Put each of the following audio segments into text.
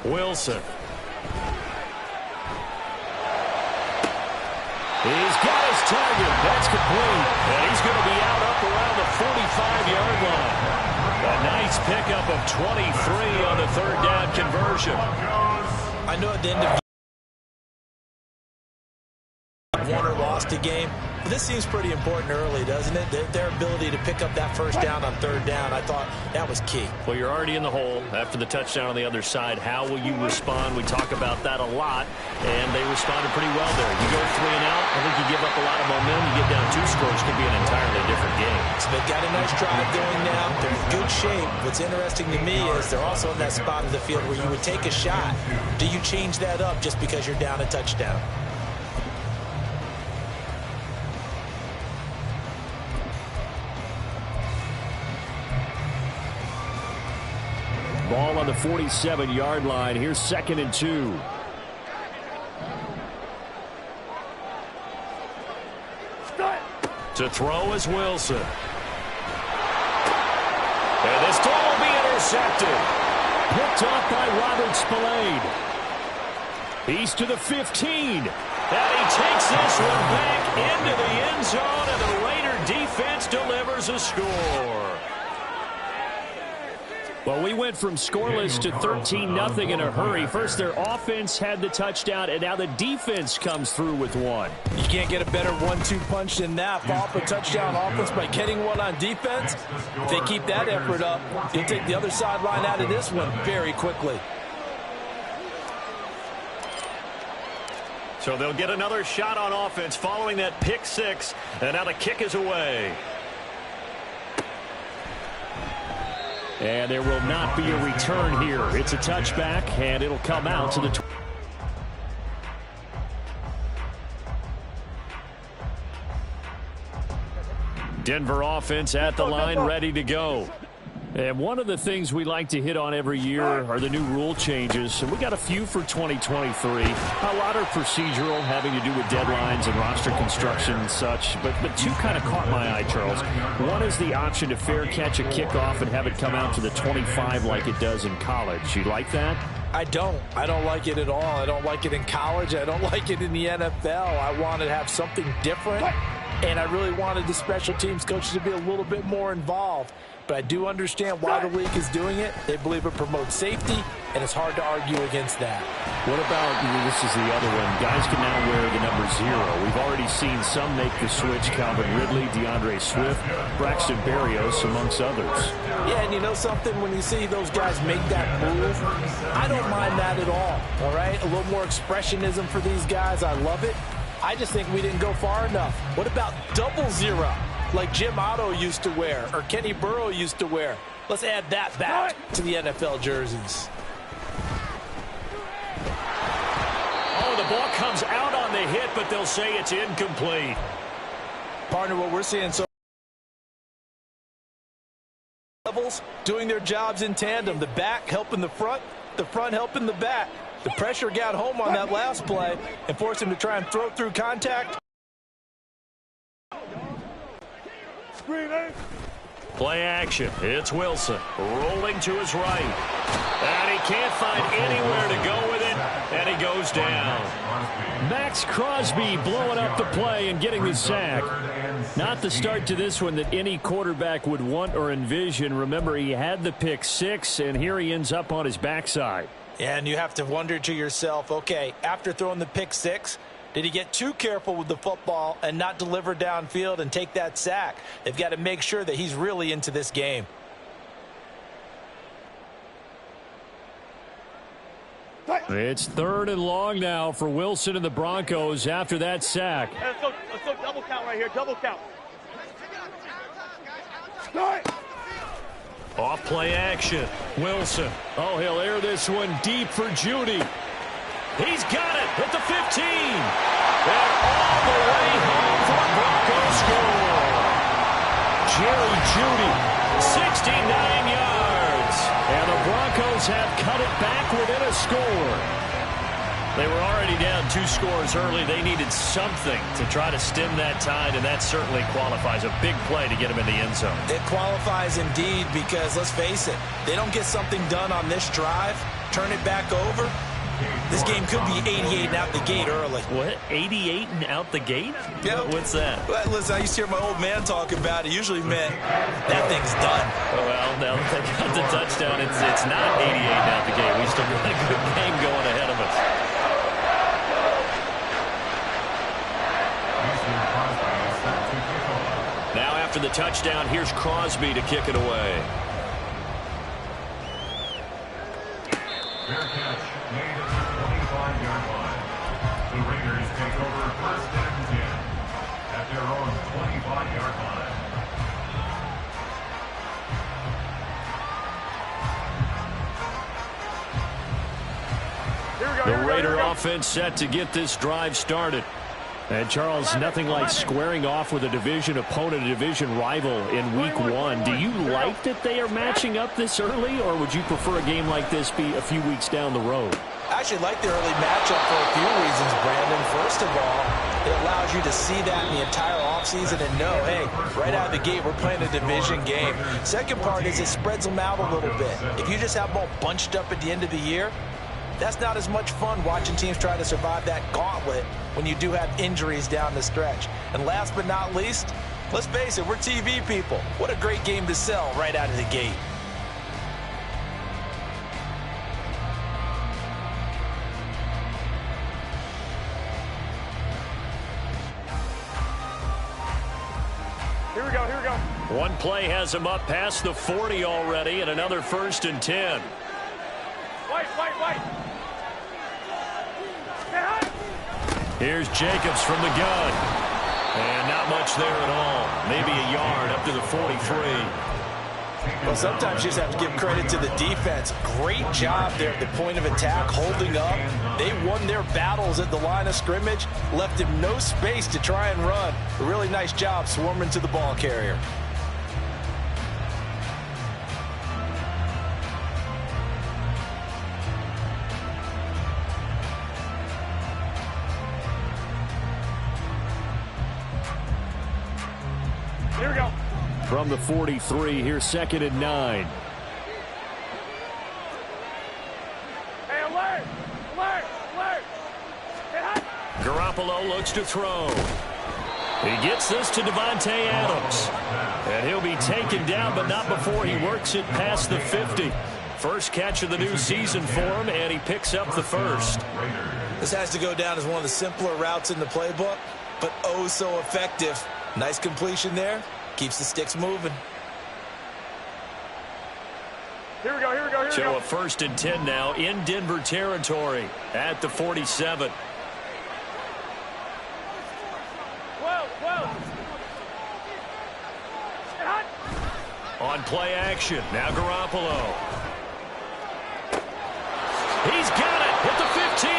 Wilson. He's got his target. That's complete. And he's going to be out up around the 45-yard line. A nice pickup of 23 on the third down conversion. I know at the end of Warner lost a game, but this seems pretty important early, doesn't it? Their ability to pick up that first down on third down, I thought that was key. Well, you're already in the hole after the touchdown on the other side. How will you respond? We talk about that a lot, and they responded pretty well there. You go 3 and out, I think you give up a lot of momentum. You get down 2 scores, could be an entirely different game. So they've got a nice drive going now. They're in good shape. What's interesting to me is they're also in that spot of the field where you would take a shot. Do you change that up just because you're down a touchdown? Ball on the 47-yard line. Here's 2nd and 2. To throw is Wilson. And this throw will be intercepted. Picked off by Robert Spillane. He's to the 15. And he takes this one back into the end zone, and the Raider defense delivers a score. Well, we went from scoreless to 13-0 in a hurry. First, their offense had the touchdown, and now the defense comes through with one. You can't get a better 1-2 punch than that. Follow up a touchdown offense by getting one on defense. If they keep that effort up, you'll take the other sideline out of this one very quickly. So they'll get another shot on offense following that pick 6, and now the kick is away. And there will not be a return here. It's a touchback, and it'll come out to the Denver offense at the line, ready to go. And one of the things we like to hit on every year are the new rule changes. And we got a few for 2023. A lot are procedural, having to do with deadlines and roster construction and such. But 2 kind of caught my eye, Charles. One is the option to fair catch a kickoff and have it come out to the 25 like it does in college. You like that? I don't like it at all. I don't like it in college. I don't like it in the NFL. I want to have something different. And I really wanted the special teams coaches to be a little bit more involved. But I do understand why the league is doing it. They believe it promotes safety, and it's hard to argue against that. What about, this is the other one, guys can now wear the number 0. We've already seen some make the switch. Calvin Ridley, DeAndre Swift, Braxton Berrios, amongst others. Yeah, and you know something? When you see those guys make that move, I don't mind that at all right? A little more expressionism for these guys. I love it. I just think we didn't go far enough. What about 00? Like Jim Otto used to wear or Kenny Burrow used to wear. Let's add that back to the NFL jerseys. Oh, the ball comes out on the hit, but they'll say it's incomplete. Partner, what we're seeing so levels doing their jobs in tandem. The back helping the front helping the back. The pressure got home on that last play and forced him to try and throw through contact. Play action. It's Wilson rolling to his right. And he can't find anywhere to go with it. And he goes down. Max Crosby blowing up the play and getting the sack. Not the start to this one that any quarterback would want or envision. Remember, he had the pick 6, and here he ends up on his backside. And you have to wonder to yourself, okay, after throwing the pick 6, did he get too careful with the football and not deliver downfield and take that sack? They've got to make sure that he's really into this game. It's 3rd and long now for Wilson and the Broncos after that sack. Let's go double count right here, double count. Off play action. Wilson. Oh, he'll air this one deep for Judy. He's got it at the 15. And all the way home for a Broncos score. Jerry Judy, 69 yards. And the Broncos have cut it back within a score. They were already down 2 scores early. They needed something to try to stem that tide, and that certainly qualifies. A big play to get them in the end zone. It qualifies indeed because, let's face it, they don't get something done on this drive. turn it back over, this game could be 88 and out the gate early. What? 88 and out the gate? Yeah. What's that? Well, listen, I used to hear my old man talk about it. Usually meant that thing's done. Well, now that they got the touchdown, it's not 88 and out the gate. We still got a good game going ahead of us. Now after the touchdown, here's Crosby to kick it away. Fair catch made at the 25-yard line. The Raiders take over first and 10 at their own 25-yard line. The Raider offense set to get this drive started. And, Charles, nothing like squaring off with a division opponent, a division rival in Week 1. Do you like that they are matching up this early, or would you prefer a game like this be a few weeks down the road? I actually like the early matchup for a few reasons, Brandon. First of all, it allows you to see that in the entire offseason and know, hey, right out of the gate, we're playing a division game. Second part is it spreads them out a little bit. If you just have them all bunched up at the end of the year, that's not as much fun watching teams try to survive that gauntlet when you do have injuries down the stretch. And last but not least, let's face it, we're TV people. What a great game to sell right out of the gate. Here we go, here we go. One play has him up past the 40 already, and another 1st and 10. White. Here's Jacobs from the gun. And not much there at all. Maybe a yard up to the 43. Well, sometimes you just have to give credit to the defense. Great job there at the point of attack, holding up. They won their battles at the line of scrimmage, left him no space to try and run. A really nice job swarming to the ball carrier. Here we go. From the 43, here's 2nd and 9. Hey, alert! Garoppolo looks to throw. He gets this to Davante Adams. And he'll be taken down, but not before he works it past the 50. First catch of the new season for him, and he picks up the first. This has to go down as one of the simpler routes in the playbook, but oh so effective. Nice completion there. Keeps the sticks moving. Here we go. So a 1st and 10 now in Denver territory at the 47. Whoa. On play action, now Garoppolo. He's got it at the 15.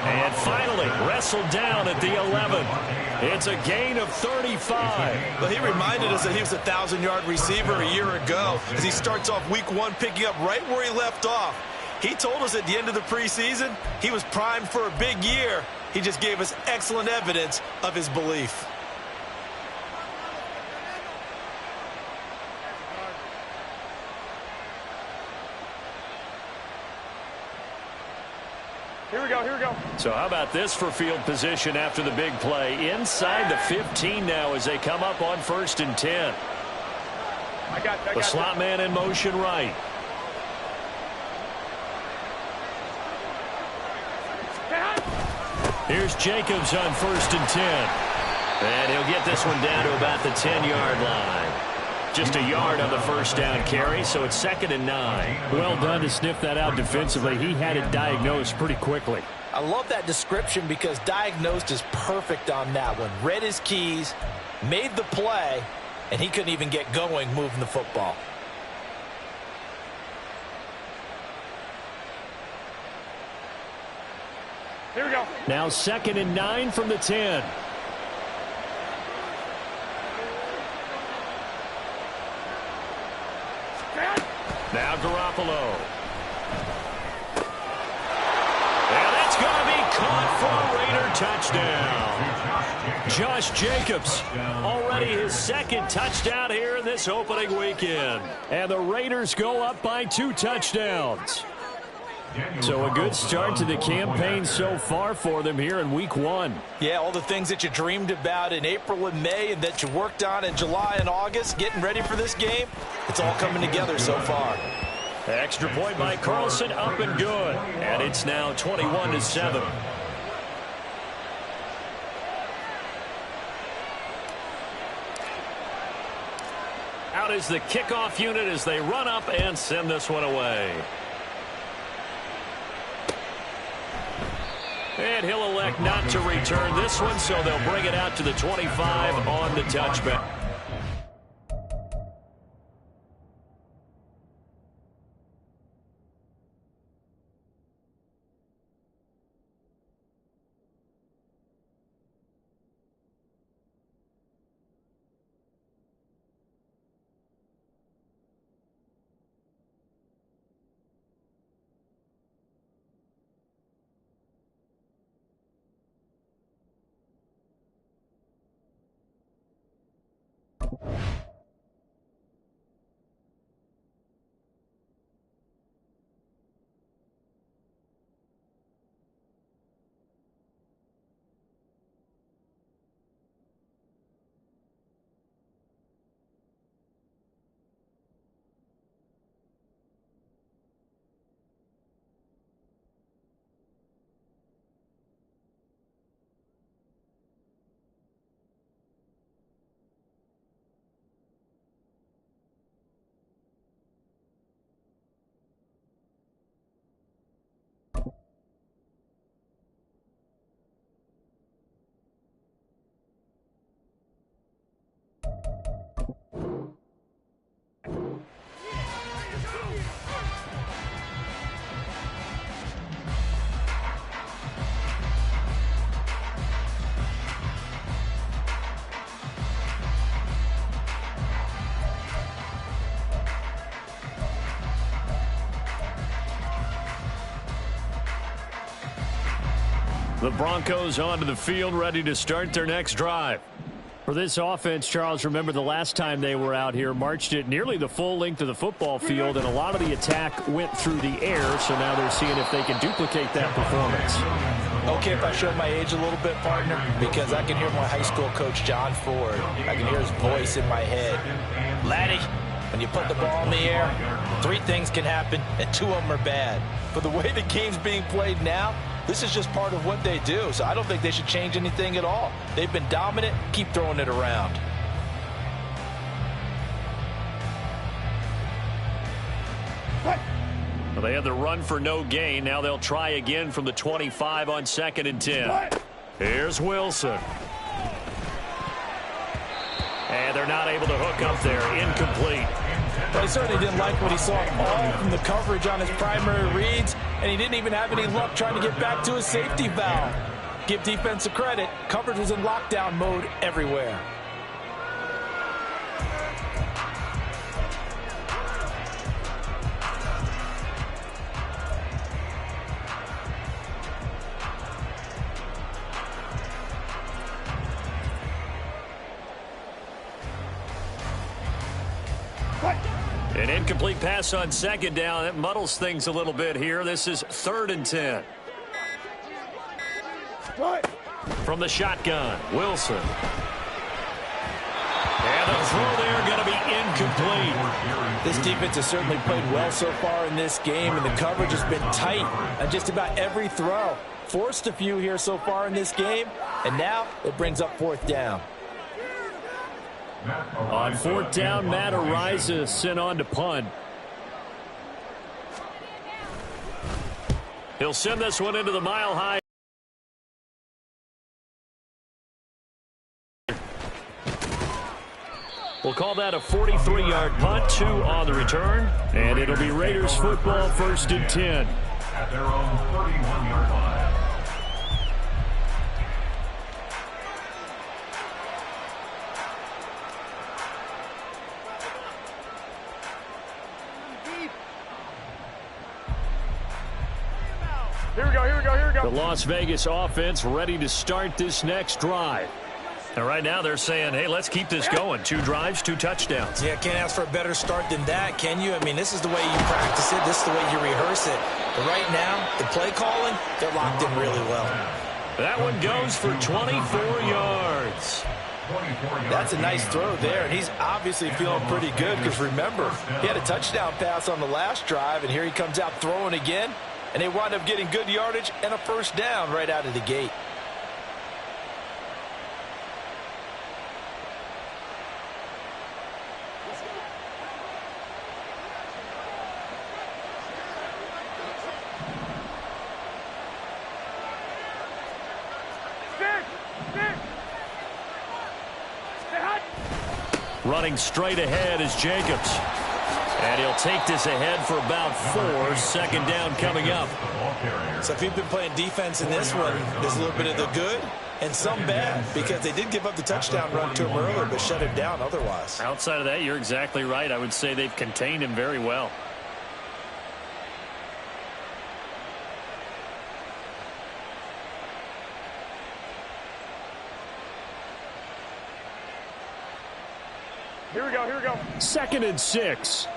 And finally wrestled down at the 11. It's a gain of 35. But he reminded us that he was a 1,000-yard receiver a year ago as he starts off Week 1 picking up right where he left off. He told us at the end of the preseason he was primed for a big year. He just gave us excellent evidence of his belief. Here we go. So how about this for field position after the big play? Inside the 15 now as they come up on 1st and 10. I got The slot man in motion right. Here's Jacobs on 1st and 10. And he'll get this one down to about the 10-yard line. Just a yard on the first down carry, so it's 2nd and 9. Well done to sniff that out defensively. He had it diagnosed pretty quickly. I love that description because diagnosed is perfect on that one. Read his keys, made the play, and he couldn't even get going moving the football. Here we go. Now 2nd and 9 from the 10. Now Garoppolo. And that's going to be caught for a Raider touchdown. Josh Jacobs, already his 2nd touchdown here in this opening weekend. And the Raiders go up by 2 touchdowns. So a good start to the campaign so far for them here in week 1. Yeah, all the things that you dreamed about in April and May and that you worked on in July and August, getting ready for this game, it's all coming together so far. Extra point by Carlson, up and good. And it's now 21-7. Out is the kickoff unit as they run up and send this one away. And he'll elect not to return this one, so they'll bring it out to the 25 on the touchback. The Broncos onto the field, ready to start their next drive. For this offense, Charles, remember the last time they were out here, marched it nearly the full length of the football field, and a lot of the attack went through the air, so now they're seeing if they can duplicate that performance. Okay, if I show my age a little bit, partner, because I can hear my high school coach, John Ford. I can hear his voice in my head. Laddie, when you put the ball in the air, 3 things can happen, and 2 of them are bad. But the way the game's being played now, this is just part of what they do, so I don't think they should change anything at all. They've been dominant. Keep throwing it around. Well, they had the run for no gain. Now they'll try again from the 25 on 2nd and 10. Here's Wilson. And they're not able to hook up there. Incomplete. But he certainly didn't like what he saw all from the coverage on his primary reads, and he didn't even have any luck trying to get back to his safety valve. Give defense a credit. Coverage was in lockdown mode everywhere. An incomplete pass on 2nd down. That muddles things a little bit here. This is 3rd and 10. From the shotgun, Wilson. And the throw there going to be incomplete. This defense has certainly played well so far in this game, and the coverage has been tight on just about every throw. Forced a few here so far in this game, and now it brings up 4th down. On 4th down, Matt Araiza sent on to punt. He'll send this one into the Mile High. We'll call that a 43-yard punt, 2 on the return, and it'll be Raiders football, 1st and 10. At their own 31-yard line. Here we go, here we go, here we go. The Las Vegas offense ready to start this next drive. And right now they're saying, hey, let's keep this going. 2 drives, 2 touchdowns. Yeah, can't ask for a better start than that, can you? I mean, this is the way you practice it. This is the way you rehearse it. But right now, the play calling, they're locked in really well. That one goes for 24 yards. That's a nice throw there, and he's obviously feeling pretty good because, remember, he had a touchdown pass on the last drive, and here he comes out throwing again, and they wind up getting good yardage and a first down right out of the gate. Running straight ahead is Jacobs. And he'll take this ahead for about 4. Second down coming up. So if you've been playing defense in this one, there's a little bit of the good and some bad, because they did give up the touchdown run to him earlier but shut him down otherwise. Outside of that, you're exactly right. I would say they've contained him very well. Here we go, here we go. 2nd and 6.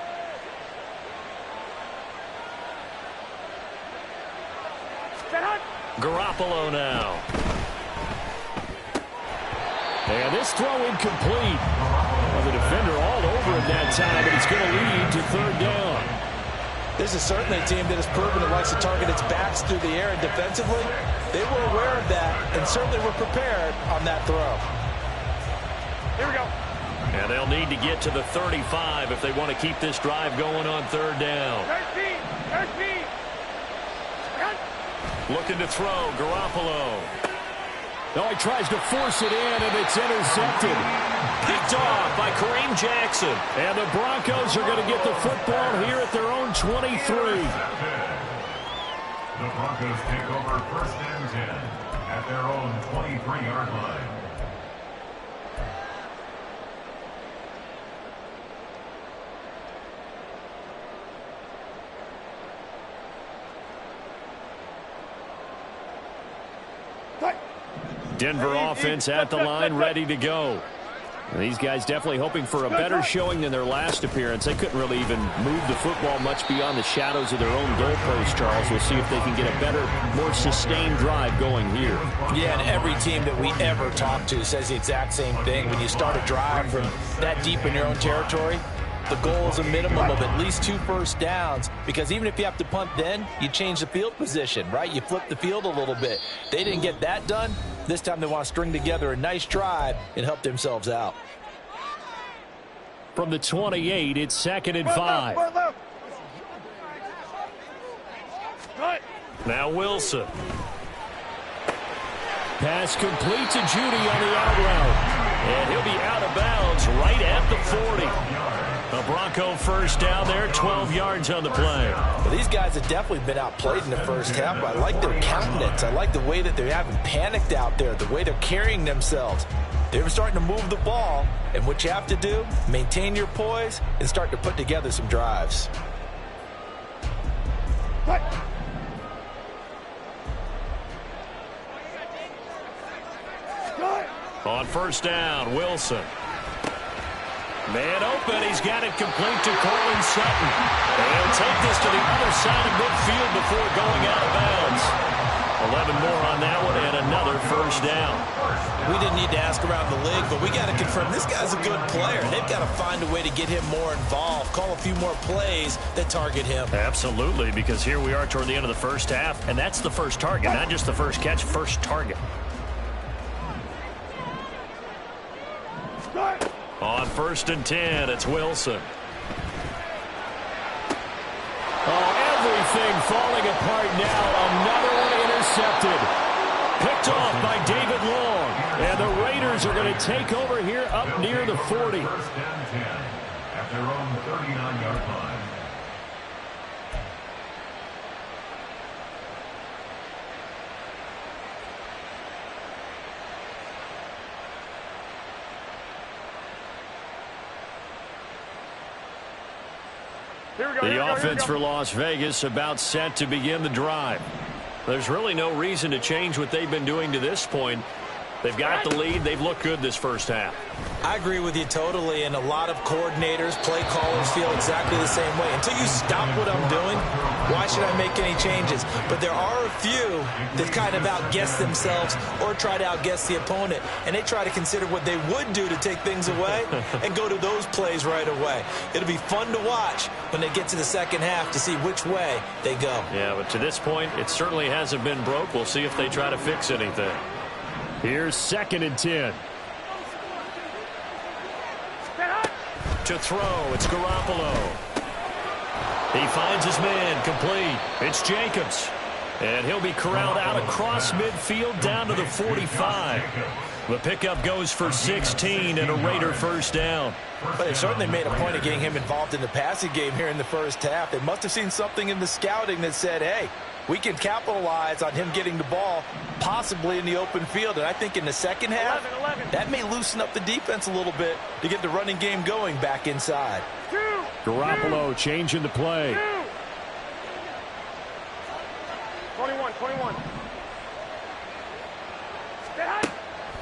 Garoppolo now. And this throw incomplete. Well, the defender all over him that time, but it's going to lead to 3rd down. This is certainly a team that has proven it likes to target its backs through the air, and defensively, they were aware of that and certainly were prepared on that throw. Here we go. And they'll need to get to the 35 if they want to keep this drive going on 3rd down. 13. Looking to throw, Garoppolo. No, he tries to force it in, and it's intercepted. Picked off by Kareem Jackson. And the Broncos are going to get the football here at their own 23. The Broncos take over 1st and 10 at their own 23-yard line. Denver offense at the line, ready to go. And these guys definitely hoping for a better showing than their last appearance. They couldn't really even move the football much beyond the shadows of their own goalpost, Charles. We'll see if they can get a better, more sustained drive going here. Yeah, and every team that we ever talk to says the exact same thing. When you start a drive from that deep in your own territory, the goal is a minimum of at least 2 first downs, because even if you have to punt then, you change the field position, right? You flip the field a little bit. They didn't get that done. This time they want to string together a nice drive and help themselves out. From the 28, it's 2nd and 5. Now Wilson. Pass complete to Judy on the out route. And he'll be out of bounds right at the 40. A Bronco first down there, 12 yards on the play. Well, these guys have definitely been outplayed in the first half, but I like their countenance. I like the way that they haven't panicked out there, the way they're carrying themselves. They're starting to move the ball, and what you have to do, maintain your poise and start to put together some drives. On first down, Wilson. Man open, he's got it complete to Courtland Sutton. And he'll take this to the other side of midfield before going out of bounds. 11 more on that one and another first down. We didn't need to ask around the league, but we got to confirm this guy's a good player. They've got to find a way to get him more involved, call a few more plays that target him. Absolutely, because here we are toward the end of the first half, and that's the first target, not just the first catch, first target. On 1st and 10, it's Wilson. Oh, everything falling apart now. Another one intercepted. Picked off by David Long. And the Raiders are going to take over here up near the 40. 1st and 10 at their own 39-yard line. The offense for Las Vegas about set to begin the drive. There's really no reason to change what they've been doing to this point. They've got the lead. They've looked good this first half. I agree with you totally, and a lot of coordinators, play callers feel exactly the same way. Until you stop what I'm doing, why should I make any changes? But there are a few that kind of outguess themselves or try to outguess the opponent, and they try to consider what they would do to take things away and go to those plays right away. It'll be fun to watch when they get to the second half to see which way they go. Yeah, but to this point, it certainly hasn't been broke. We'll see if they try to fix anything. Here's 2nd and 10. To throw, it's Garoppolo. He finds his man, complete. It's Jacobs. And he'll be corralled out across midfield down to the 45. The pickup goes for 16 and a Raider first down. But they certainly made a point of getting him involved in the passing game here in the first half. They must have seen something in the scouting that said, hey, we can capitalize on him getting the ball possibly in the open field. And I think in the second half, 11. that may loosen up the defense a little bit to get the running game going back inside. Garoppolo changing the play. 21.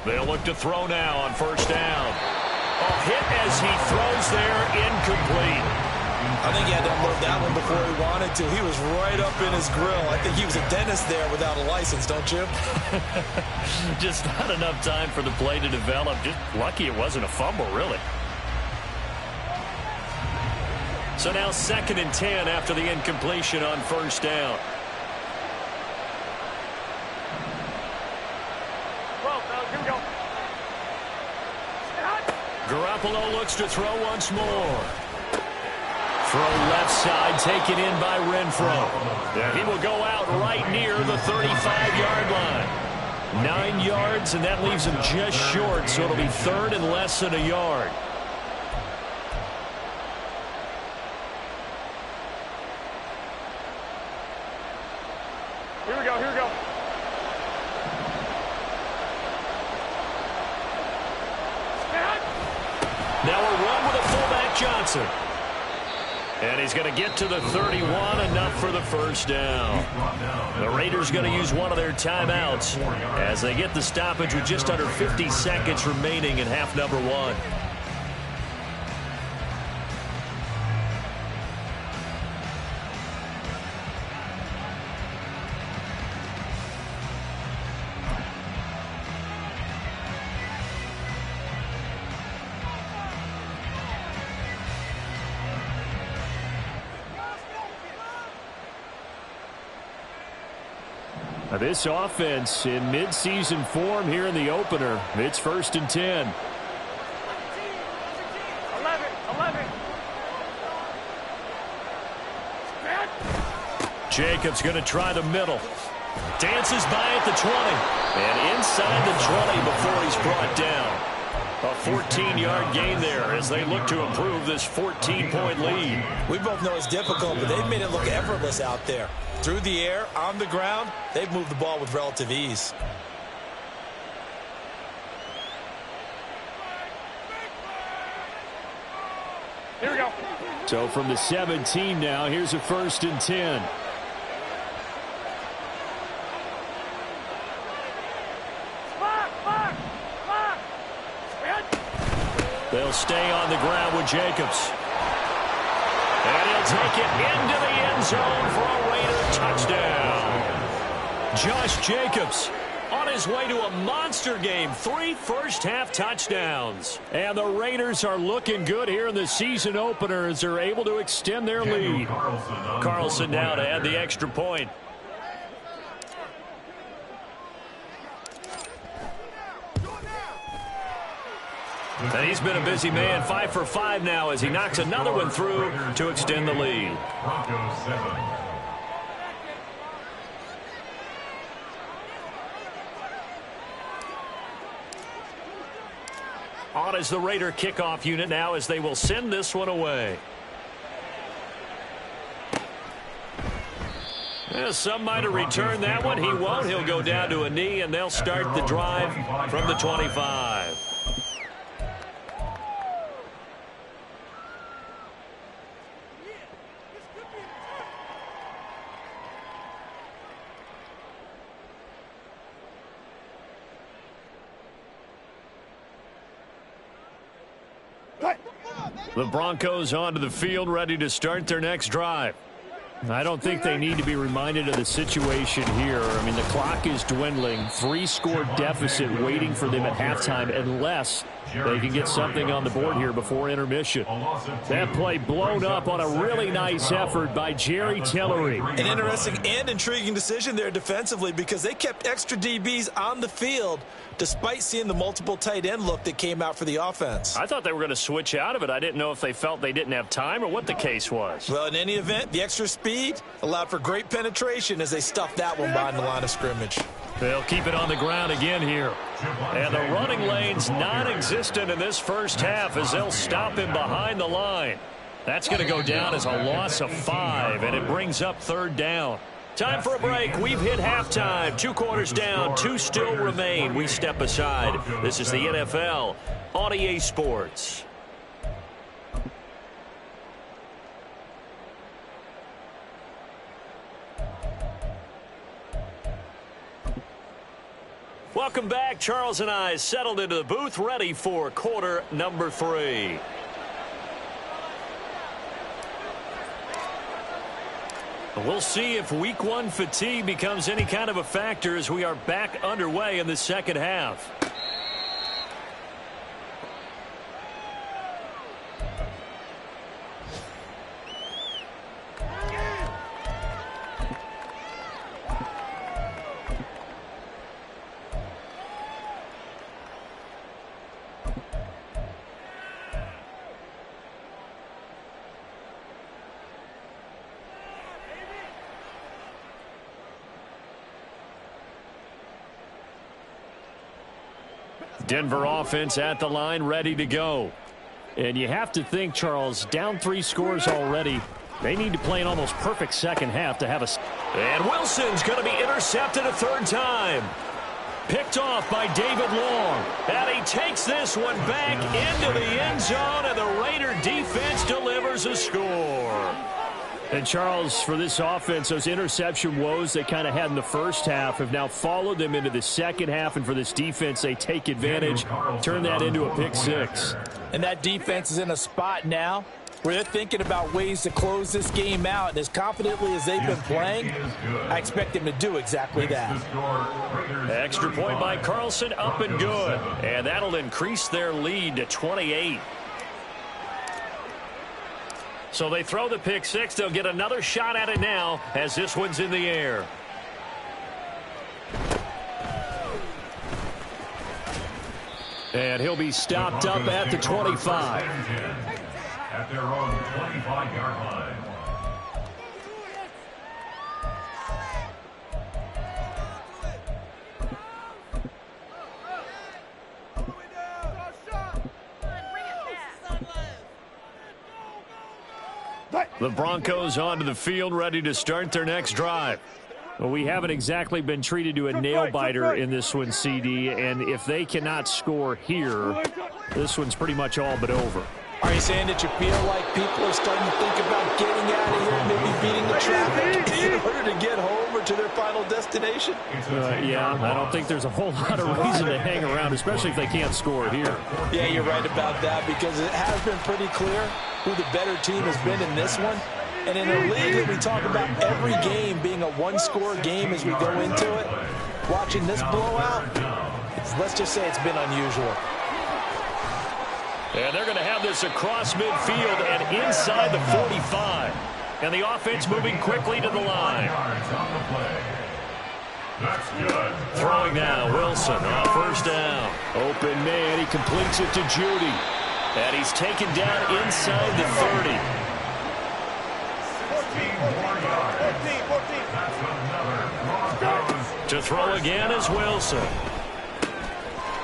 They'll look to throw now on first down. A hit as he throws there, incomplete. I think he had to unload that one before he wanted to. He was right up in his grill. I think he was a dentist there without a license, don't you? Just not enough time for the play to develop. Just lucky it wasn't a fumble, really. So now 2nd and 10 after the incompletion on first down. 12, here we go. Garoppolo looks to throw once more. Throw left side, taken in by Renfro. He will go out right near the 35-yard line. 9 yards, and that leaves him just short, so it'll be 3rd and less than a yard. Here we go. Now a run with a fullback Johnson. And he's going to get to the 31, enough for the first down. The Raiders going to use one of their timeouts as they get the stoppage with just under 50 seconds remaining in half number 1. This offense in midseason form here in the opener. It's 1st and 10. 11. Jacobs going to try the middle. Dances by at the 20. And inside the 20 before he's brought down. A 14-yard gain there as they look to improve this 14-point lead. We both know it's difficult, but they've made it look effortless out there. Through the air, on the ground, they've moved the ball with relative ease. Here we go. So from the 17 now, here's a 1st and 10. They'll stay on the ground with Jacobs. And he'll take it into the end zone for a Raider touchdown. Josh Jacobs on his way to a monster game. 3 first-half touchdowns. And the Raiders are looking good here in the season opener as they're able to extend their lead. Carlson now to add the extra point. And he's been a busy man, 5 for 5 now as he knocks another one through to extend the lead. Broncos 7. On is the Raider kickoff unit now as they will send this one away. Yeah, some might have returned that one. He won't. He'll go down to a knee, and they'll start the drive from the 25. The Broncos onto the field, ready to start their next drive. I don't think they need to be reminded of the situation here. I mean, the clock is dwindling. 3-score deficit waiting for them at halftime unless they can get something on the board here before intermission. That play blown up on a really nice effort by Jerry Tillery. An interesting and intriguing decision there defensively because they kept extra DBs on the field despite seeing the multiple tight end look that came out for the offense. I thought they were going to switch out of it. I didn't know if they felt they didn't have time or what the case was. Well, in any event, the extra speed allowed for great penetration as they stuffed that one behind the line of scrimmage. They'll keep it on the ground again here. And the running lane's non-existent in this first half as they'll stop him behind the line. That's going to go down as a loss of 5, and it brings up 3rd down. Time for a break. We've hit halftime. 2 quarters down, 2 still remain. We step aside. This is the NFL on EA Sports. Welcome back. Charles and I settled into the booth, ready for quarter number 3. We'll see if week 1 fatigue becomes any kind of a factor as we are back underway in the second half. Denver offense at the line, ready to go. And you have to think, Charles, down 3 scores already. They need to play an almost perfect second half to have a... And Wilson's going to be intercepted a 3rd time. Picked off by David Long. And he takes this one back into the end zone, and the Raider defense delivers a score. And, Charles, for this offense, those interception woes they kind of had in the first half have now followed them into the second half. And for this defense, they take advantage, turn that into a pick 6. And that defense is in a spot now where they're thinking about ways to close this game out. And as confidently as they've been playing, I expect them to do exactly that. Extra point by Carlson, up and good. And that'll increase their lead to 28. So they throw the pick 6. They'll get another shot at it now as this one's in the air. And he'll be stopped up at the 25. At their own 25-yard line. The Broncos onto the field, ready to start their next drive. Well, we haven't exactly been treated to a nail-biter in this one, CD, and if they cannot score here, this one's pretty much all but over. Are you saying that you feel like people are starting to think about getting out of here, maybe beating the traffic in order to get home or to their final destination? Yeah, I don't think there's a whole lot of reason to hang around, especially if they can't score here. Yeah, you're right about that because it has been pretty clear who the better team has been in this one. And in a league that we talk about every game being a 1-score game as we go into it, watching this blowout, let's just say it's been unusual. And they're going to have this across midfield and inside the 45. And the offense moving quickly to the line. Throwing now, Wilson on 1st down. Open man, he completes it to Judy. And he's taken down inside the 30. 14. To throw again is Wilson.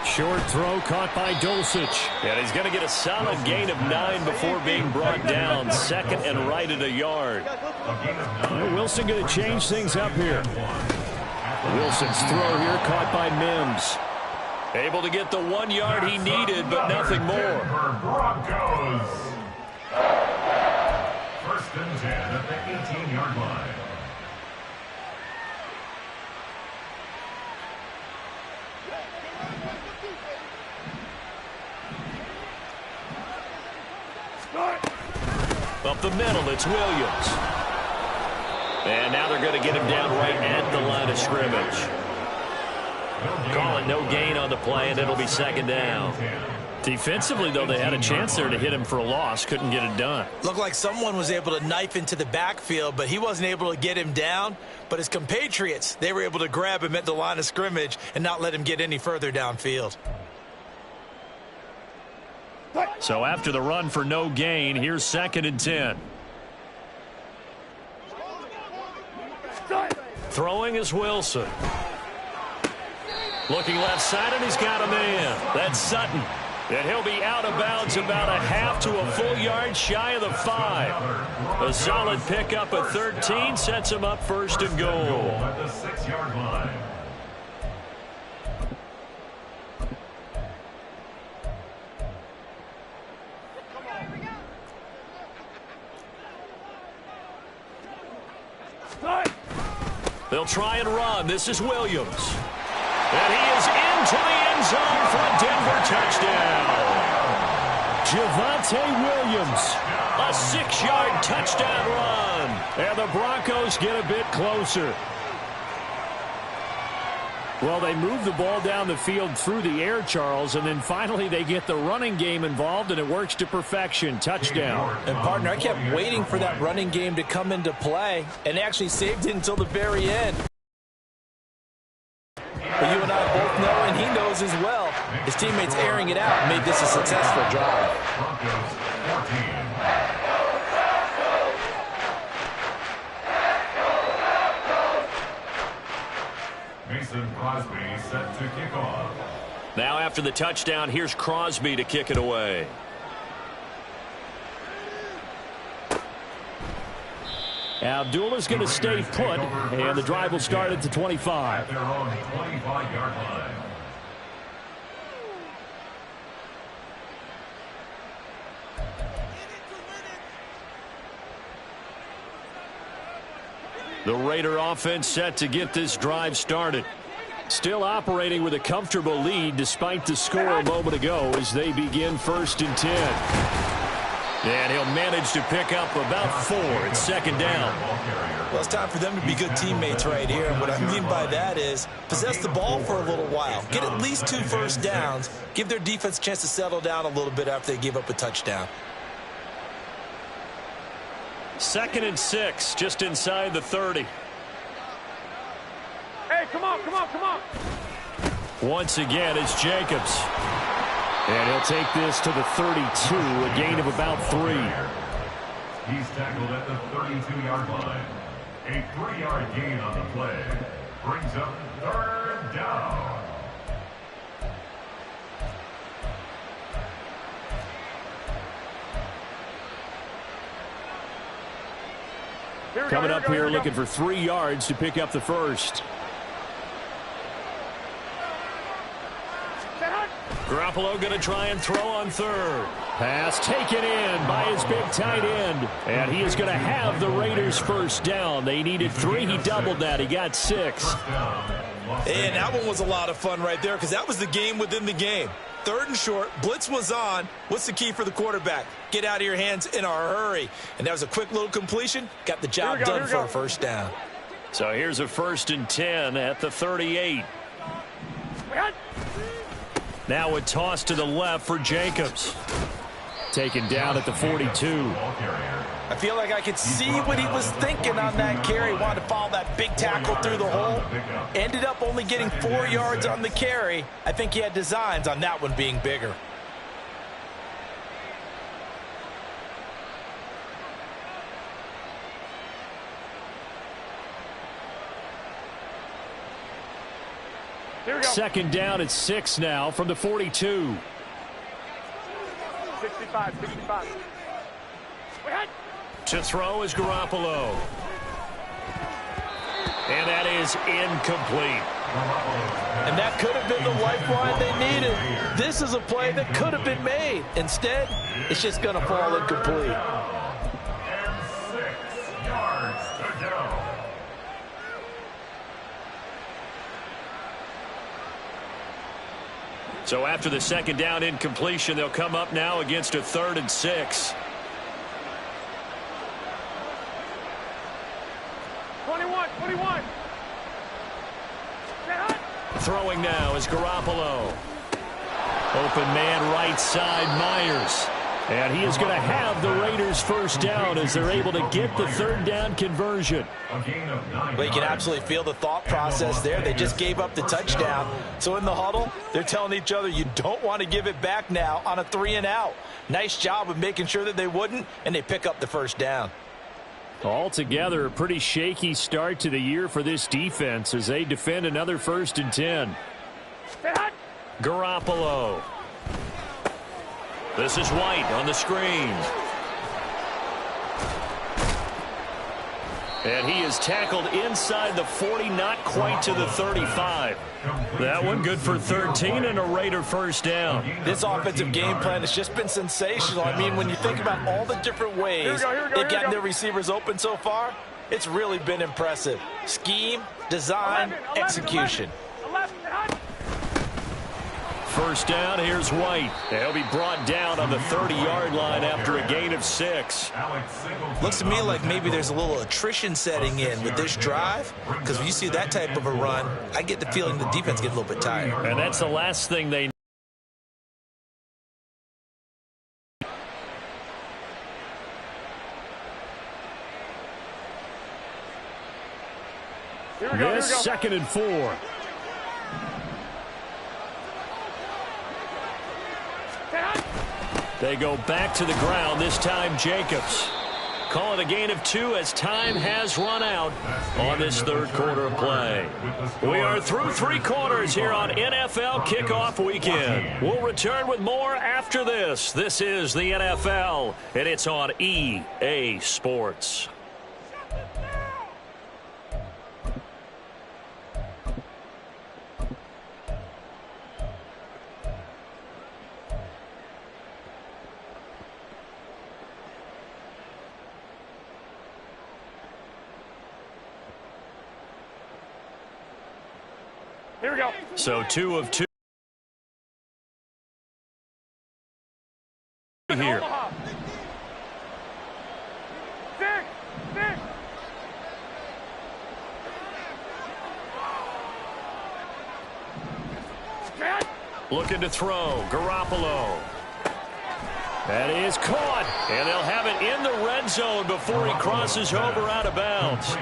Short throw caught by Dulcich. And he's going to get a solid gain of 9 before being brought down. 2nd and right at a yard. Well, Wilson going to change things up here. Wilson's throw here caught by Mims. Able to get the 1 yard he needed, but nothing more. Broncos. 1st and 10 at the 18-yard line. Up the middle, it's Williams. And now they're going to get him down right at the line of scrimmage. Call it no gain on the play, and it'll be second down. Defensively, though, they had a chance there to hit him for a loss. Couldn't get it done. Looked like someone was able to knife into the backfield, but he wasn't able to get him down. But his compatriots, they were able to grab him at the line of scrimmage and not let him get any further downfield. So after the run for no gain, here's 2nd and 10. Throwing is Wilson. Looking left side, and he's got a man. That's Sutton. And he'll be out of bounds about a half to a full yard shy of the 5. A solid pickup at 13 sets him up 1st and goal. At the 6-yard line. They'll try and run. This is Williams. And he is into the end zone for a Denver touchdown. Javonte Williams, a 6-yard touchdown run. And the Broncos get a bit closer. Well, they move the ball down the field through the air, Charles, and then finally they get the running game involved, and it works to perfection. Touchdown. And, partner, I kept waiting for that running game to come into play and actually saved it until the very end. But you and I both know, and he knows as well, his teammates airing it out made this a successful drive. Broncos 14. Mason Crosby set to kick off. Now after the touchdown, here's Crosby to kick it away. Abdullah's going to stay put, and the drive will start at the 25. At their own 25-yard line. The Raider offense set to get this drive started. Still operating with a comfortable lead despite the score a moment ago as they begin 1st and 10. And he'll manage to pick up about 4 at 2nd down. Well, it's time for them to be good teammates right here. And what I mean by that is possess the ball for a little while. Get at least 2 first downs. Give their defense a chance to settle down a little bit after they give up a touchdown. 2nd and 6, just inside the 30. Hey, come on, come on, come on. Once again, it's Jacobs. And he'll take this to the 32, a gain of about 3. He's tackled at the 32-yard line. A 3-yard gain on the play. Brings up 3rd down. Coming up here looking for 3 yards to pick up the first. Garoppolo going to try and throw on 3rd. Pass taken in by his big tight end. And he is going to have the Raiders first down. They needed 3. He doubled that. He got 6. And that one was a lot of fun right there because that was the game within the game. 3rd and short, blitz was on. What's the key for the quarterback? Get out of your hands in a hurry. And that was a quick little completion. Got the job done for a first down. So here's a 1st and 10 at the 38. Now a toss to the left for Jacobs. Taken down at the 42. I feel like I could see what he was thinking on that carry. Wanted to follow that big tackle through the hole. Ended up only getting 4 yards on the carry. I think he had designs on that one being bigger. Here we go. 2nd down at 6 now from the 42. 65, 65. To throw is Garoppolo. And that is incomplete. And that could have been the lifeline they needed. This is a play that could have been made. Instead, it's just going to fall incomplete. And 6 yards to go. So after the 2nd down incompletion, they'll come up now against a 3rd and 6. 21, 21. Throwing now is Garoppolo. Open man right side, Myers. And he is going to have the Raiders first down as they're able to get the third down conversion. Well, you can absolutely feel the thought process there. They just gave up the touchdown. So in the huddle, they're telling each other you don't want to give it back now on a 3-and-out. Nice job of making sure that they wouldn't, and they pick up the first down. Altogether, a pretty shaky start to the year for this defense as they defend another 1st and 10. Garoppolo. This is White on the screen. And he is tackled inside the 40, not quite to the 35. That one good for 13 and a Raider first down. This offensive game plan has just been sensational. I mean, when you think about all the different ways they've gotten their receivers open so far, it's really been impressive. Scheme, design, execution. First down, here's White. He'll be brought down on the 30-yard line after a gain of 6. Looks to me like maybe there's a little attrition setting in with this drive, because when you see that type of a run, I get the feeling the defense gets a little bit tired. And that's the last thing they This 2nd and 4. They go back to the ground, this time Jacobs. Call it a gain of 2 as time has run out on this third quarter of play. We are through 3 quarters here on NFL Kickoff Weekend. We'll return with more after this. This is the NFL, and it's on EA Sports. Here we go. So 2 of 2 here. 6. Looking to throw. Garoppolo. That is caught. And they'll have it in the red zone before he crosses over out of bounds.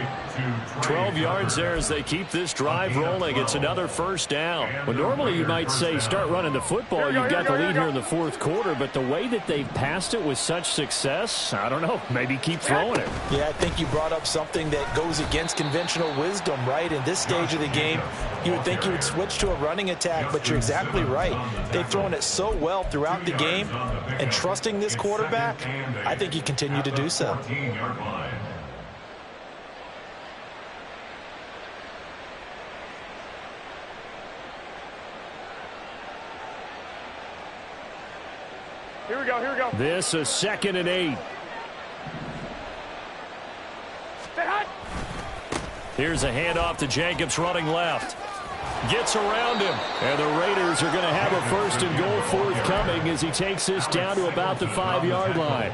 12 yards there as they keep this drive rolling. It's another first down. Well, normally you might say start running the football. You've got the lead here in the 4th quarter, but the way that they've passed it with such success, I don't know, maybe keep throwing it. Yeah, I think you brought up something that goes against conventional wisdom, right? In this stage of the game, you would think you would switch to a running attack, but you're exactly right. They've thrown it so well throughout the game, and trusting this quarterback, I think you continue to do so. Here we go. This is 2nd and 8. Here's a handoff to Jacobs running left. Gets around him. And the Raiders are going to have a 1st and goal forthcoming as he takes this down to about the 5-yard line.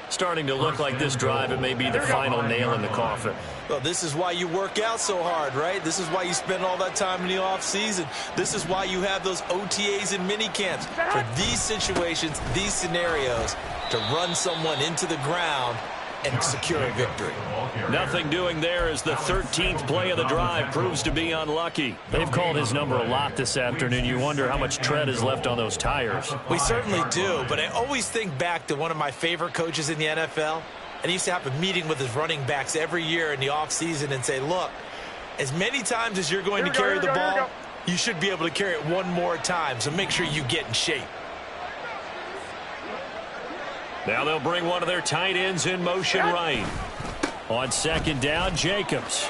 Starting to look like this drive, it may be the final nail in the coffin. Well, this is why you work out so hard, right? This is why you spend all that time in the offseason. This is why you have those OTAs and mini camps. For these situations, these scenarios, to run someone into the ground and secure a victory. Nothing doing there as the 13th play of the drive proves to be unlucky. They've called his number a lot this afternoon. You wonder how much tread is left on those tires. We certainly do, but I always think back to one of my favorite coaches in the NFL, and he used to have a meeting with his running backs every year in the offseason and say, look, as many times as you're going to carry the ball, you should be able to carry it one more time, so make sure you get in shape. Now they'll bring one of their tight ends in motion right. On 2nd down, Jacobs.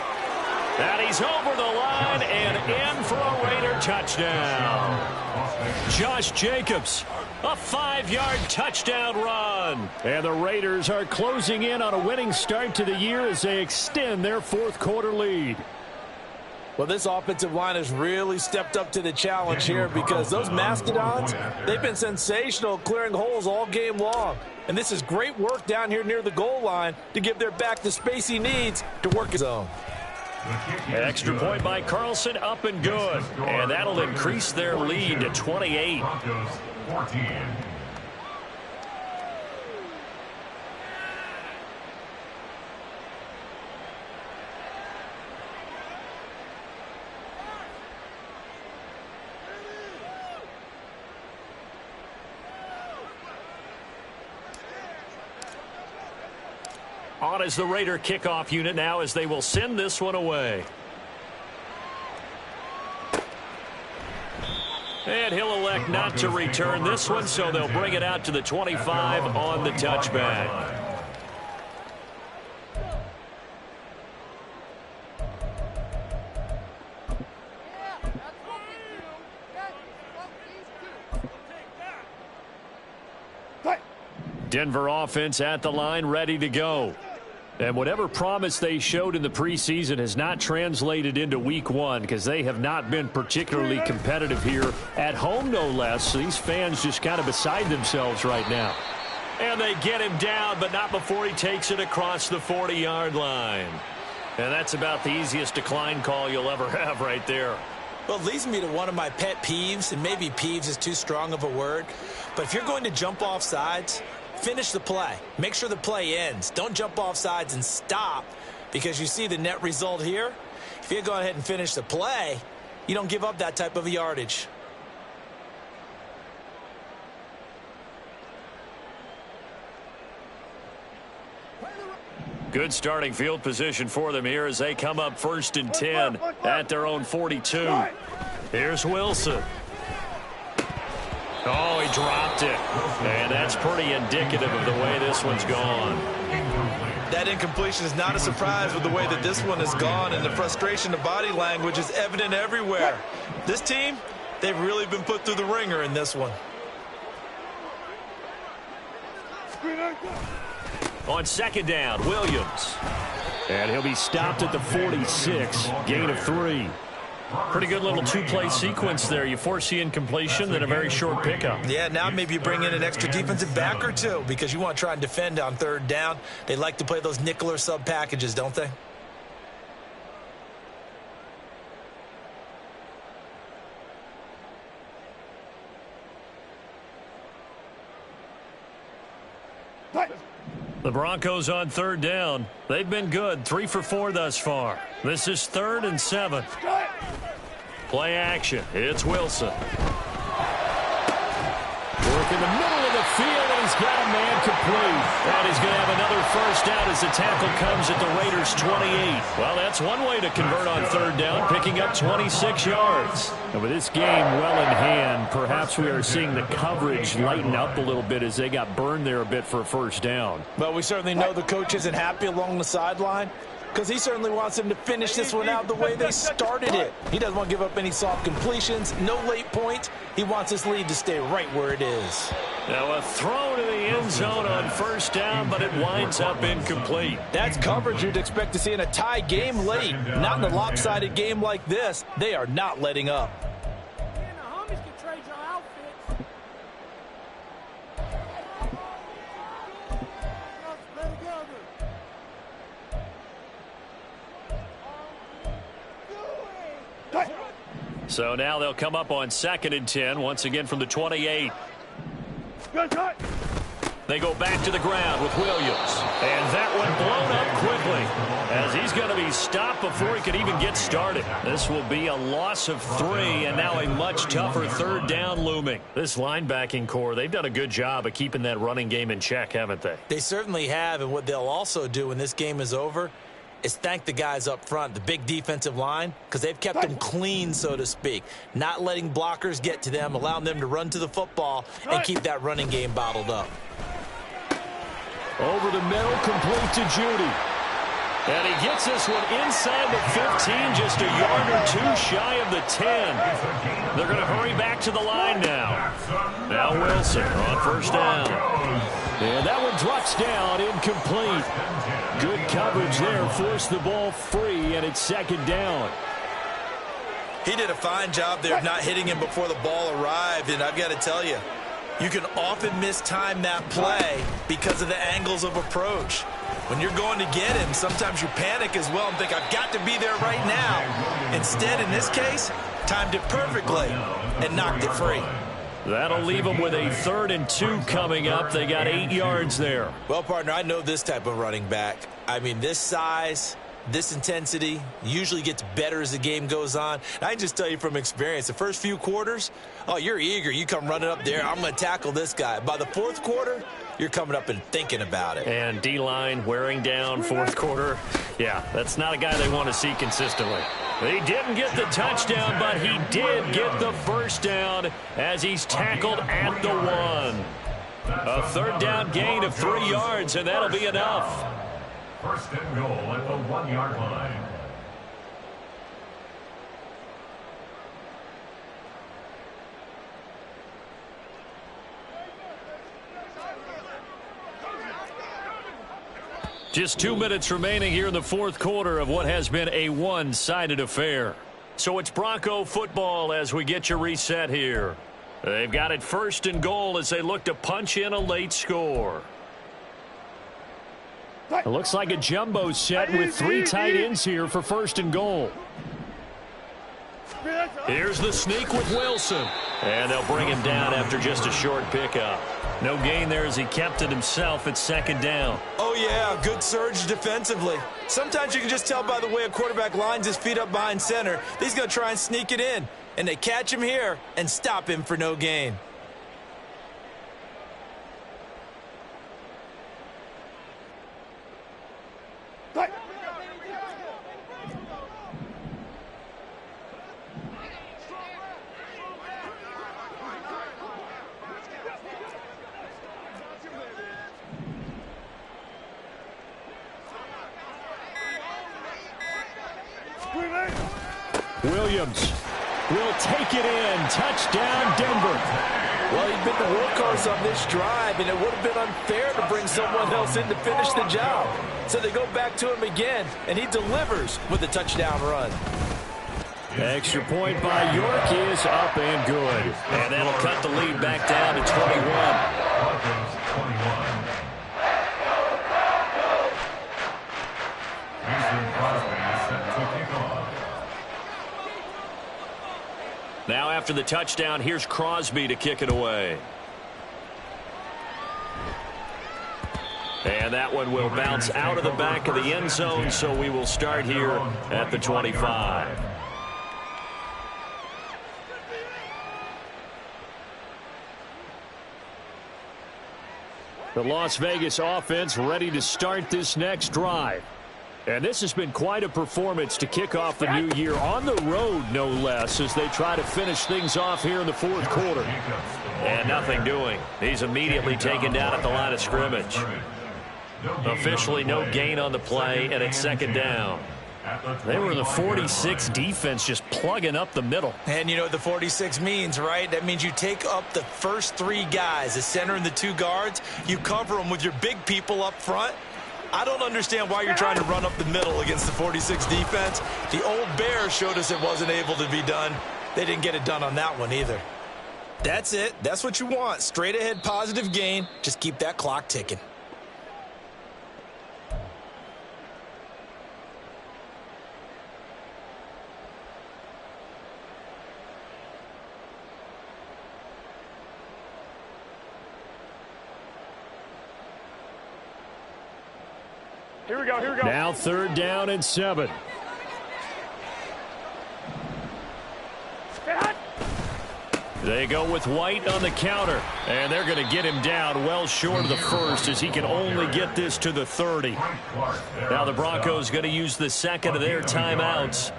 And he's over the line and in for a Raider touchdown. Josh Jacobs, a 5-yard touchdown run. And the Raiders are closing in on a winning start to the year as they extend their 4th quarter lead. Well, this offensive line has really stepped up to the challenge here because those Mastodons, they've been sensational clearing holes all game long. And this is great work down here near the goal line to give their back the space he needs to work his own. Extra point by Carlson, up and good. And that'll increase their lead to 28. Broncos 14. On is the Raider kickoff unit now as they will send this one away. And he'll elect not to return this one, so they'll bring it out to the 25 on the touchback. Denver offense at the line, ready to go. And whatever promise they showed in the preseason has not translated into week one because they have not been particularly competitive here at home, no less. So these fans just kind of beside themselves right now. And they get him down, but not before he takes it across the 40-yard line. And that's about the easiest decline call you'll ever have right there. Well, it leads me to one of my pet peeves, and maybe peeves is too strong of a word. But if you're going to jump off sides, finish the play. Make sure the play ends. Don't jump off sides and stop because you see the net result here. If you go ahead and finish the play, you don't give up that type of yardage. Good starting field position for them here as they come up 1st and 10 at their own 42. Here's Wilson. Oh, he dropped it. And that's pretty indicative of the way this one's gone. That incompletion is not a surprise with the way that this one has gone, and the frustration of body language is evident everywhere. This team, they've really been put through the ringer in this one. On 2nd down, Williams. And he'll be stopped at the 46, gain of 3. Pretty good little two-play sequence there. You force the incompletion, then a very short pickup. Yeah, now maybe you bring in an extra defensive back or two because you want to try and defend on 3rd down. They like to play those nickel or sub packages, don't they? The Broncos on 3rd down. They've been good, 3 for 4 thus far. This is 3rd and 7. Play action. It's Wilson. Work in the middle of the field, and he's got a man complete. And he's going to have another 1st down as the tackle comes at the Raiders' 28. Well, that's one way to convert on 3rd down, picking up 26 yards. And with this game well in hand, perhaps we are seeing the coverage lighten up a little bit as they got burned there a bit for a 1st down. Well, we certainly know the coach isn't happy along the sideline because he certainly wants them to finish this one out the way they started it. He doesn't want to give up any soft completions, no late points. He wants his lead to stay right where it is. Now a throw to the end zone on 1st down, but it winds up incomplete. That's coverage you'd expect to see in a tie game late. Not in a lopsided game like this. They are not letting up. So now they'll come up on 2nd and 10, once again from the 28. They go back to the ground with Williams. And that one blown up quickly as he's going to be stopped before he could even get started. This will be a loss of 3, and now a much tougher 3rd down looming. This linebacking core, they've done a good job of keeping that running game in check, haven't they? They certainly have, and what they'll also do when this game is over is thank the guys up front, the big defensive line, because they've kept them clean, so to speak, not letting blockers get to them, allowing them to run to the football and keep that running game bottled up. Over the middle, complete to Judy. And he gets this one inside the 15, just a yard or 2 shy of the 10. They're going to hurry back to the line now. Now Wilson on 1st down. And that one drops down, incomplete. Good coverage there, forced the ball free, and it's 2nd down. He did a fine job there of not hitting him before the ball arrived, and I've got to tell you, You can often mistime that play because of the angles of approach. When you're going to get him, sometimes you panic as well and think, I've got to be there right now. Instead, in this case, timed it perfectly and knocked it free. That'll leave them with a 3rd and 2 coming up. They got 8 yards there. Well, partner, I know this type of running back. I mean, this size, this intensity usually gets better as the game goes on. And I can just tell you from experience, the first few quarters, oh, you're eager. You come running up there. I'm going to tackle this guy. By the 4th quarter, you're coming up and thinking about it. And D-line wearing down 4th quarter. Yeah, that's not a guy they want to see consistently. He didn't get the touchdown, but he did get the first down as he's tackled at the 1. A 3rd down gain of 3 yards, and that'll be enough. 1st and goal at the 1-yard line. Just 2 minutes remaining here in the 4th quarter of what has been a one-sided affair. So it's Bronco football as we get you reset here. They've got it 1st and goal as they look to punch in a late score. It looks like a jumbo set with 3 tight ends here for 1st and goal. Here's the sneak with Wilson. And they'll bring him down after just a short pickup. No gain there as he kept it himself at 2nd down. Oh, yeah, good surge defensively. Sometimes you can just tell by the way a quarterback lines his feet up behind center. He's going to try and sneak it in. And they catch him here and stop him for no gain. Williams will take it in. Touchdown, Denver. Well, he's been the workhorse on this drive, and it would have been unfair to bring someone else in to finish the job. So they go back to him again, and he delivers with a touchdown run. Extra point by York is up and good. And that'll cut the lead back down to 21. Broncos 21. Mason Crosby is set to kick off. Now after the touchdown, here's Crosby to kick it away. And that one will bounce out of the back of the end zone, so we will start here at the 25. The Las Vegas offense ready to start this next drive. And this has been quite a performance to kick off the new year on the road, no less, as they try to finish things off here in the 4th quarter. And nothing doing. He's immediately taken down at the line of scrimmage. Officially no gain on the play, and it's 2nd down. They were in the 46 defense just plugging up the middle. And you know what the 46 means, right? That means you take up the first 3 guys, the center and the 2 guards. You cover them with your big people up front. I don't understand why you're trying to run up the middle against the 46 defense. The old Bears showed us it wasn't able to be done. They didn't get it done on that one either. That's it. That's what you want. Straight ahead positive gain. Just keep that clock ticking. Here we go, here we go. Now 3rd down and 7. They go with White on the counter, and they're going to get him down well short of the first as he can only get this to the 30. Now the Broncos going to use the 2nd of their timeouts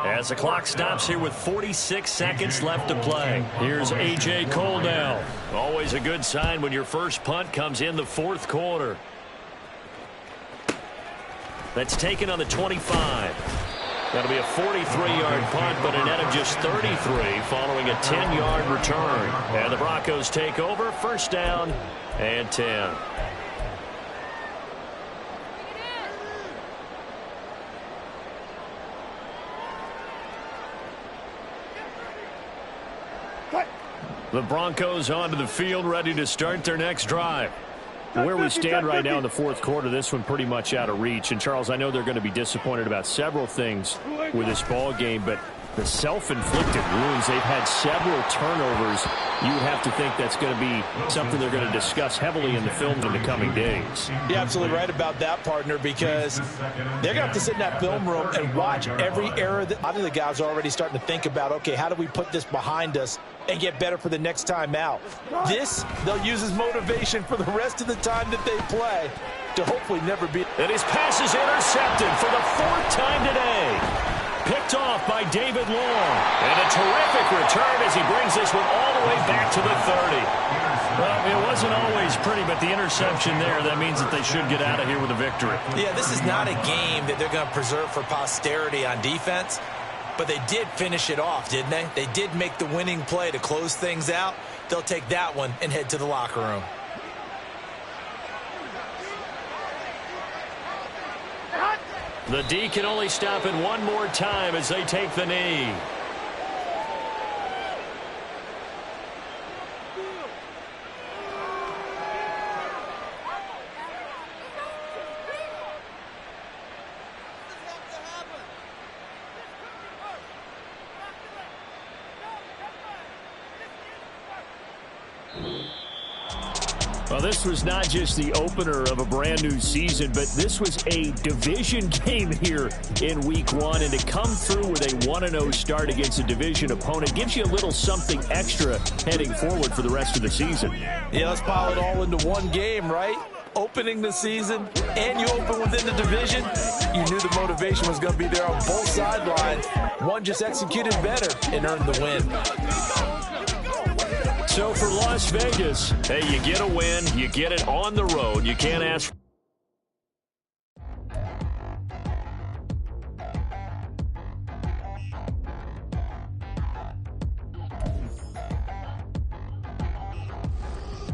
as the clock stops here with 46 seconds left to play. Here's A.J. Cole now. Always a good sign when your first punt comes in the 4th quarter. That's taken on the 25. That'll be a 43-yard punt, but a net of just 33 following a 10-yard return. And the Broncos take over, 1st down and 10. The Broncos onto the field, ready to start their next drive. Where we stand right now in the fourth quarter, this one pretty much out of reach. And, Charles, I know they're going to be disappointed about several things with this ball game, but the self-inflicted wounds, they've had several turnovers. You would have to think that's going to be something they're going to discuss heavily in the film in the coming days. You're absolutely right about that, partner, because they're going to have to sit in that film room and watch every error. A lot of the guys are already starting to think about, okay, how do we put this behind us and get better for the next time out? This, they'll use as motivation for the rest of the time that they play to hopefully never be. And his pass is intercepted for the fourth time today. Picked off by David Long. And a terrific return as he brings this one all the way back to the 30. Well, it wasn't always pretty, but the interception there, that means that they should get out of here with a victory. Yeah, this is not a game that they're going to preserve for posterity on defense, but they did finish it off, didn't they? They did make the winning play to close things out. They'll take that one and head to the locker room. The D can only stop it one more time as they take the knee. Well, this was not just the opener of a brand new season, but this was a division game here in week one. And to come through with a 1-0 start against a division opponent gives you a little something extra heading forward for the rest of the season. Yeah, let's pile it all into one game, right? Opening the season, and you open within the division. You knew the motivation was going to be there on both sidelines. One just executed better and earned the win. So for Las Vegas, hey, you get a win, you get it on the road. You can't ask